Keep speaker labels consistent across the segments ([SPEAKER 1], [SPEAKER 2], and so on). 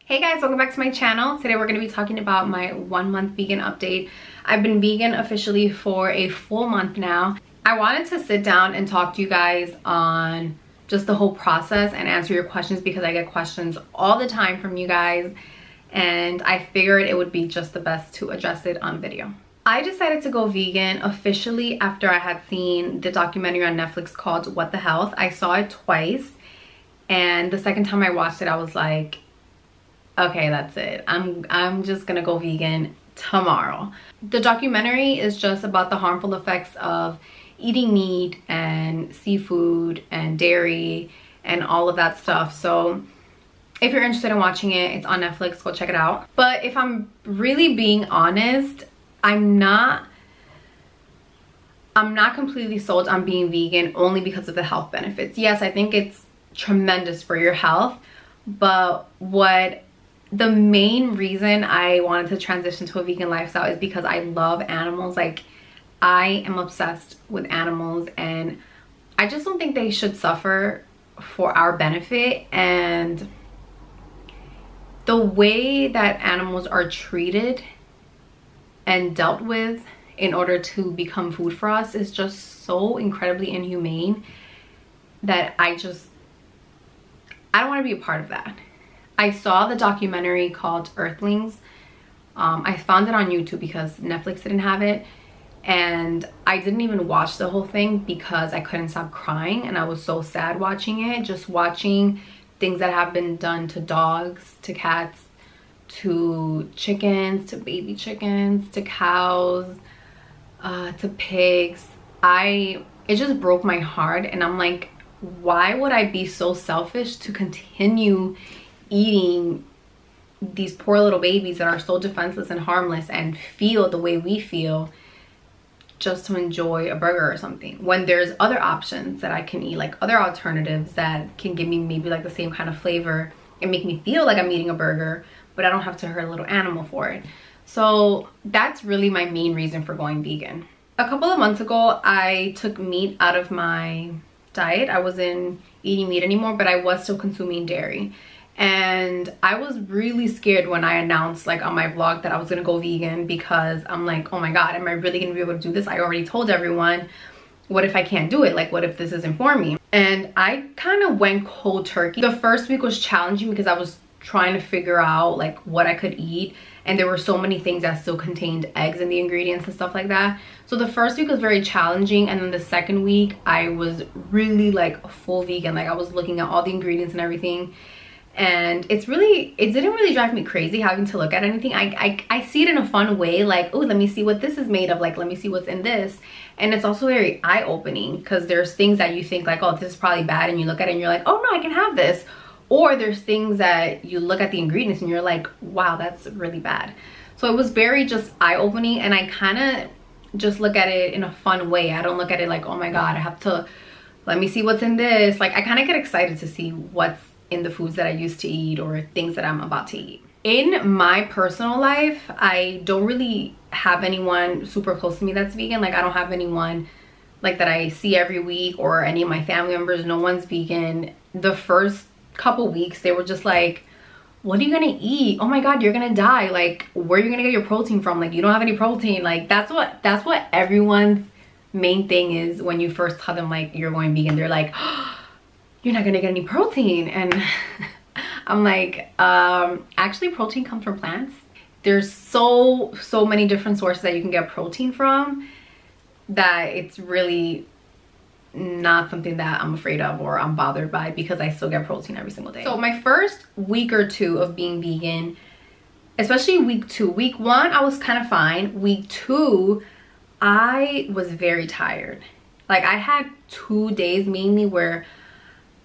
[SPEAKER 1] Hey guys, welcome back to my channel. Today we're going to be talking about my 1 month vegan update. I've been vegan officially for a full month now. I wanted to sit down and talk to you guys on just the whole process and answer your questions because I get questions all the time from you guys, and I figured it would be just the best to address it on video. I decided to go vegan officially after I had seen the documentary on Netflix called What the Health. I saw it twice, and the second time I watched it I was like, okay, that's it. I'm just gonna go vegan tomorrow. The documentary is just about the harmful effects of eating meat and seafood and dairy and all of that stuff. So if you're interested in watching it, it's on Netflix, go check it out. But if I'm really being honest, I'm not completely sold on being vegan only because of the health benefits. Yes, I think it's tremendous for your health, but the main reason I wanted to transition to a vegan lifestyle is because I love animals. Like, I am obsessed with animals, and I just don't think they should suffer for our benefit. And the way that animals are treated and dealt with in order to become food for us is just so incredibly inhumane that I don't want to be a part of that. I saw the documentary called Earthlings. I found it on YouTube because Netflix didn't have it, and I didn't even watch the whole thing because I couldn't stop crying, and I was so sad watching it. Just watching things that have been done to dogs, to cats, to chickens, to baby chickens, to cows, to pigs. It just broke my heart, and I'm like, why would I be so selfish to continue eating these poor little babies that are so defenseless and harmless and feel the way we feel just to enjoy a burger or something, when there's other options that I can eat, like other alternatives that can give me maybe like the same kind of flavor and make me feel like I'm eating a burger, but I don't have to hurt a little animal for it. So that's really my main reason for going vegan. A couple of months ago, I took meat out of my diet. I wasn't eating meat anymore, but I was still consuming dairy. And I was really scared when I announced, like, on my vlog that I was gonna go vegan, because I'm like, oh my god, am I really gonna be able to do this? I already told everyone. What if I can't do it? Like, what if this isn't for me? And I kind of went cold turkey. The first week was challenging because I was trying to figure out like what I could eat, and there were so many things that still contained eggs in the ingredients and stuff like that. So the first week was very challenging, and then the second week I was really like full vegan. Like, I was looking at all the ingredients and everything, and it didn't really drive me crazy having to look at anything. I see it in a fun way, like, oh, let me see what this is made of, like, let me see what's in this. And it's also very eye-opening because there's things that you think like, oh, this is probably bad, and you look at it and you're like, oh no, I can have this. Or there's things that you look at the ingredients and you're like, wow, that's really bad. So it was very just eye-opening, and I kind of just look at it in a fun way. I don't look at it like, oh my god, I have to, let me see what's in this. Like, I kind of get excited to see what's in the foods that I used to eat or things that I'm about to eat. In my personal life, I don't really have anyone super close to me that's vegan. Like, I don't have anyone like that I see every week, or any of my family members. No one's vegan. The first couple weeks they were just like, what are you gonna eat? Oh my god, you're gonna die. Like, where are you gonna get your protein from? Like, you don't have any protein. Like, that's what everyone's main thing is when you first tell them like you're going vegan. They're like, oh, you're not gonna get any protein. And I'm like, actually protein comes from plants. There's so many different sources that you can get protein from that it's really not something that I'm afraid of or I'm bothered by, because I still get protein every single day. So my first week or two of being vegan, especially week 2, week 1 I was kind of fine. Week 2 I was very tired. Like, I had 2 days mainly where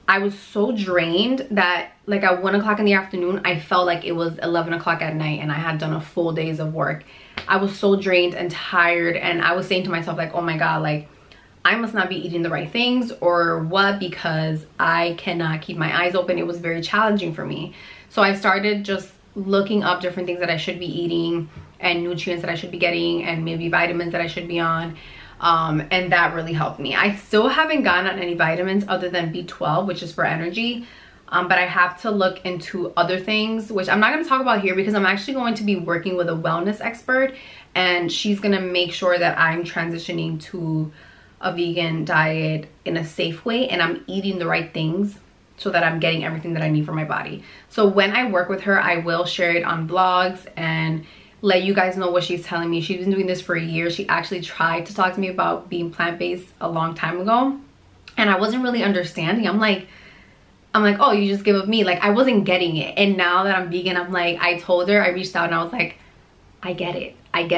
[SPEAKER 1] I was so drained that like at 1 o'clock in the afternoon I felt like it was 11 o'clock at night and I had done a full days of work. I was so drained and tired, and I was saying to myself like, oh my god, like, I must not be eating the right things or what, because I cannot keep my eyes open. It was very challenging for me. So I started just looking up different things that I should be eating and nutrients that I should be getting and maybe vitamins that I should be on. And that really helped me. I still haven't gotten on any vitamins other than B12, which is for energy. but I have to look into other things, which I'm not going to talk about here because I'm actually going to be working with a wellness expert, and she's going to make sure that I'm transitioning to a vegan diet in a safe way and I'm eating the right things so that I'm getting everything that I need for my body. So when I work with her, I will share it on vlogs and let you guys know what she's telling me. She's been doing this for a year. She actually tried to talk to me about being plant-based a long time ago, and I wasn't really understanding. I'm like, oh, you just give up meat. Like, I wasn't getting it. And now that I'm vegan, I'm like, I told her, I reached out and I was like, I get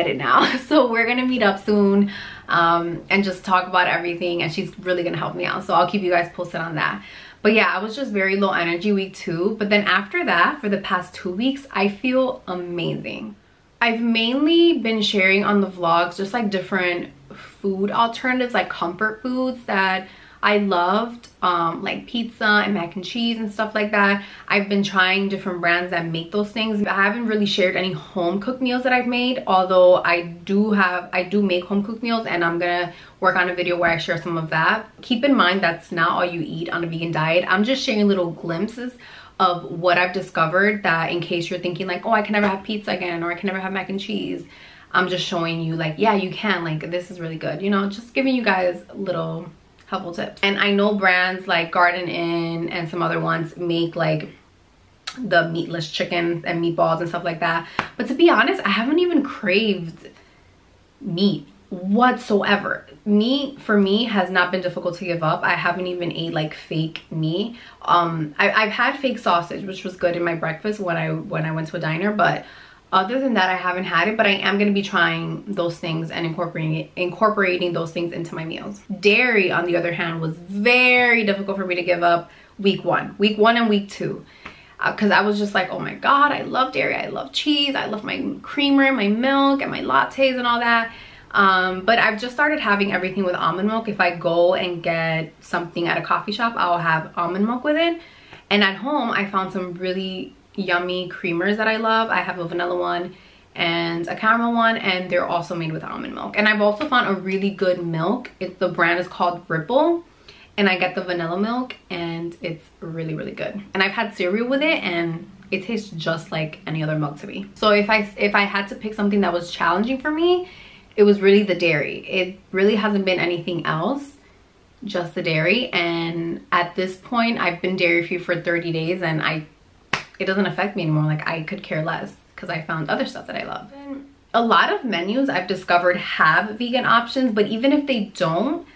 [SPEAKER 1] it now. So we're gonna meet up soon and just talk about everything, and she's really gonna help me out. So I'll keep you guys posted on that. But yeah, I was just very low energy week 2, but then after that, for the past 2 weeks, I feel amazing. I've mainly been sharing on the vlogs just like different food alternatives, like comfort foods that I loved, like pizza and mac and cheese and stuff like that. I've been trying different brands that make those things. I haven't really shared any home cooked meals that I've made, although I do make home cooked meals, and I'm gonna work on a video where I share some of that. Keep in mind that's not all you eat on a vegan diet. I'm just sharing little glimpses of what I've discovered, that in case you're thinking like, oh, I can never have pizza again, or I can never have mac and cheese, I'm just showing you like, yeah, you can. Like, this is really good, you know, just giving you guys little helpful tips. And I know brands like Garden Inn and some other ones make like the meatless chicken and meatballs and stuff like that, but to be honest, I haven't even craved meat whatsoever. Meat for me has not been difficult to give up. I haven't even ate like fake meat. I've had fake sausage, which was good in my breakfast when I went to a diner, but other than that, I haven't had it. But I am going to be trying those things and incorporating those things into my meals. Dairy, on the other hand, was very difficult for me to give up week 1 and week 2. Because I was just like, oh my god, I love dairy, I love cheese, I love my creamer, my milk, and my lattes and all that. But I've just started having everything with almond milk. If I go and get something at a coffee shop, I'll have almond milk with it. And at home, I found some really yummy creamers that I love. I have a vanilla one and a caramel one, and they're also made with almond milk. And I've also found a really good milk. The brand is called Ripple, and I get the vanilla milk, and it's really, really good. And I've had cereal with it, and it tastes just like any other milk to me. So if I had to pick something that was challenging for me, it was really the dairy. It really hasn't been anything else, just the dairy. And at this point, I've been dairy free for 30 days, and it doesn't affect me anymore. Like, I could care less because I found other stuff that I love. And a lot of menus I've discovered have vegan options, but even if they don't,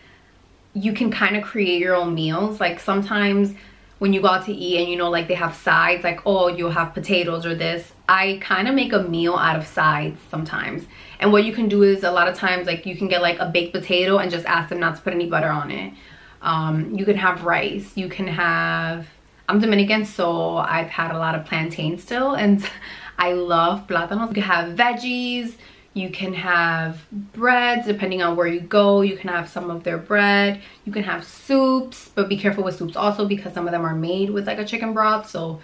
[SPEAKER 1] you can kind of create your own meals. Like, sometimes when you go out to eat and, you know, like they have sides, like, oh, you'll have potatoes or this, I kind of make a meal out of sides sometimes. And what you can do is, a lot of times, like, you can get like a baked potato and just ask them not to put any butter on it. You can have rice, you can have, I'm Dominican, so I've had a lot of plantain still, and I love plátanos. You can have veggies, you can have breads, depending on where you go. You can have some of their bread. You can have soups, but be careful with soups also, because some of them are made with like a chicken broth, so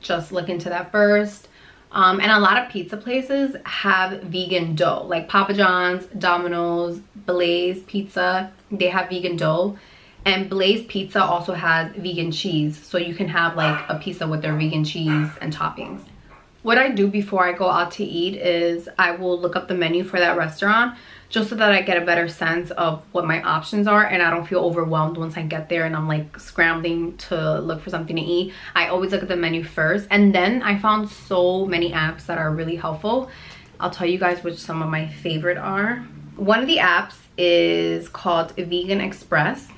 [SPEAKER 1] just look into that first. And a lot of pizza places have vegan dough, like Papa John's, Domino's, Blaze Pizza, they have vegan dough. And Blaze Pizza also has vegan cheese, so you can have like a pizza with their vegan cheese and toppings. What I do before I go out to eat is I will look up the menu for that restaurant, just so that I get a better sense of what my options are, and I don't feel overwhelmed once I get there and I'm like scrambling to look for something to eat. I always look at the menu first, and then I found so many apps that are really helpful. I'll tell you guys which some of my favorite are. One of the apps is called Vegan Express,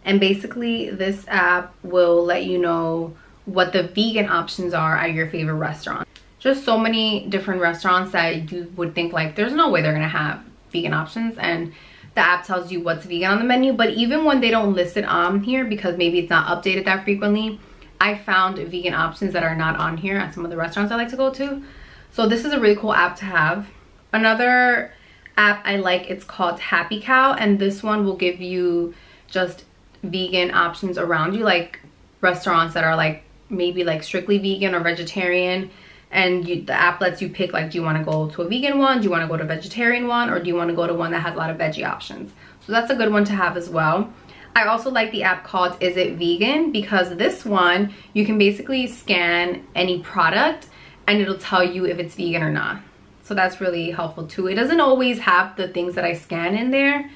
[SPEAKER 1] and basically this app will let you know what the vegan options are at your favorite restaurant. Just so many different restaurants that you would think like there's no way they're gonna have vegan options, and the app tells you what's vegan on the menu. But even when they don't list it on here, because maybe it's not updated that frequently, I found vegan options that are not on here at some of the restaurants I like to go to. So this is a really cool app to have. Another app I like, it's called Happy Cow, and this one will give you just vegan options around you, like restaurants that are like maybe like strictly vegan or vegetarian, and the app lets you pick, like, do you want to go to a vegan one, do you want to go to a vegetarian one, or do you want to go to one that has a lot of veggie options. So that's a good one to have as well. I also like the app called Is It Vegan, because this one, you can basically scan any product and it'll tell you if it's vegan or not. So that's really helpful too. It doesn't always have the things that I scan in there,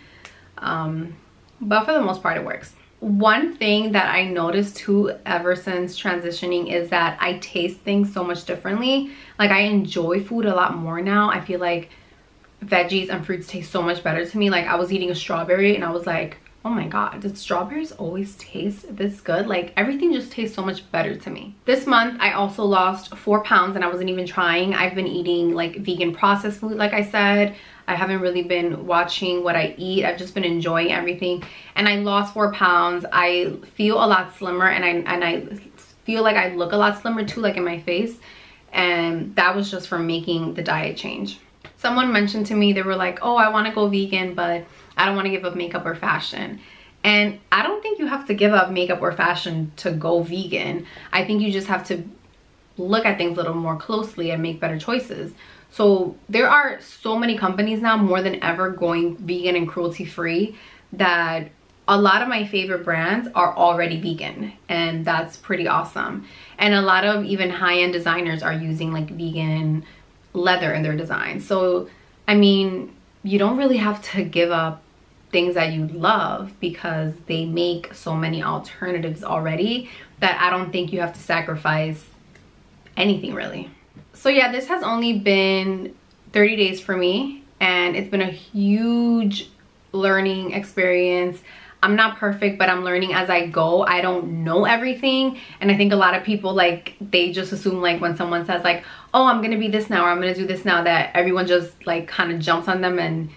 [SPEAKER 1] but for the most part it works. One thing that I noticed too ever since transitioning is that I taste things so much differently. Like, I enjoy food a lot more now. I feel like veggies and fruits taste so much better to me. Like, I was eating a strawberry and I was like, oh my god, did strawberries always taste this good? Like, everything just tastes so much better to me. This month I also lost 4 pounds and I wasn't even trying. I've been eating like vegan processed food, like I said. I haven't really been watching what I eat. I've just been enjoying everything, and I lost 4 pounds. I feel a lot slimmer, and I feel like I look a lot slimmer too, like in my face, and that was just from making the diet change. Someone mentioned to me, they were like, oh, I want to go vegan, but I don't want to give up makeup or fashion. And I don't think you have to give up makeup or fashion to go vegan. I think you just have to look at things a little more closely and make better choices. So there are so many companies now, more than ever, going vegan and cruelty free, that a lot of my favorite brands are already vegan, and that's pretty awesome. And a lot of even high-end designers are using like vegan leather in their designs. So I mean, you don't really have to give up things that you love, because they make so many alternatives already that I don't think you have to sacrifice anything really. So yeah, this has only been 30 days for me, and it's been a huge learning experience. I'm not perfect, but I'm learning as I go. I don't know everything, and I think a lot of people, like, they just assume, like, when someone says like, oh, I'm gonna be this now, or I'm gonna do this now, that everyone just like kind of jumps on them and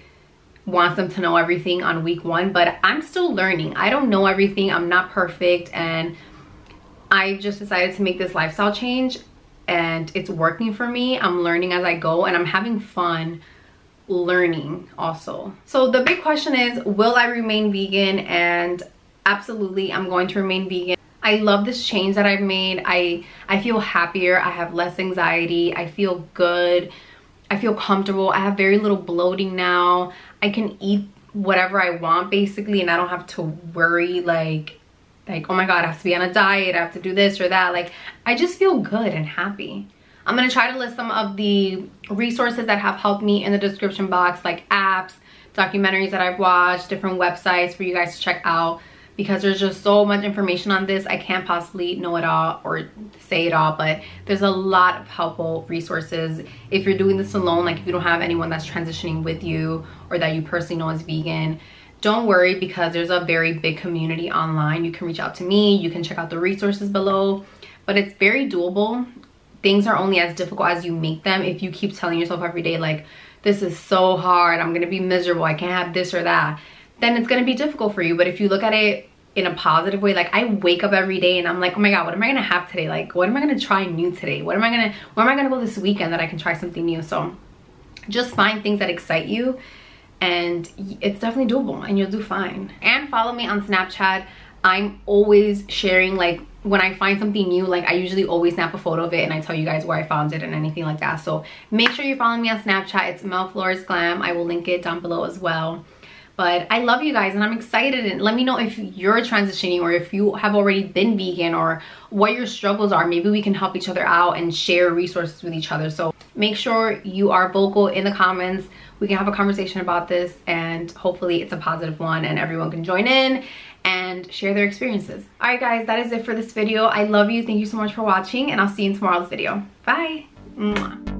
[SPEAKER 1] wants them to know everything on week 1. But I'm still learning. I don't know everything. I'm not perfect, and I just decided to make this lifestyle change, and it's working for me. I'm learning as I go, and I'm having fun learning also. So the big question is, will I remain vegan? And absolutely, I'm going to remain vegan. I love this change that I've made. I feel happier. I have less anxiety. I feel good. I feel comfortable. I have very little bloating now. I can eat whatever I want basically, and I don't have to worry like, oh my god, I have to be on a diet, I have to do this or that. Like, I just feel good and happy. I'm gonna try to list some of the resources that have helped me in the description box, like apps, documentaries that I've watched, different websites for you guys to check out, because there's just so much information on this. I can't possibly know it all or say it all, but there's a lot of helpful resources. If you're doing this alone, like if you don't have anyone that's transitioning with you or that you personally know is vegan, don't worry, because there's a very big community online. You can reach out to me, you can check out the resources below, but it's very doable. Things are only as difficult as you make them. If you keep telling yourself every day like, this is so hard, I'm gonna be miserable, I can't have this or that, then it's gonna be difficult for you. But if you look at it in a positive way, like I wake up every day and I'm like, oh my god, what am I gonna have today? Like, what am I gonna try new today? Where am I gonna go this weekend that I can try something new? So just find things that excite you, and it's definitely doable, and you'll do fine. And follow me on Snapchat. I'm always sharing, like when I find something new, like I usually always snap a photo of it and I tell you guys where I found it and anything like that. So make sure you're following me on Snapchat. It's Mel Flores Glam. I will link it down below as well. But I love you guys, and I'm excited, and let me know if you're transitioning or if you have already been vegan or what your struggles are. Maybe we can help each other out and share resources with each other. So make sure you are vocal in the comments. We can have a conversation about this, and hopefully it's a positive one and everyone can join in and share their experiences. All right guys, that is it for this video. I love you. Thank you so much for watching, and I'll see you in tomorrow's video. Bye. Mwah.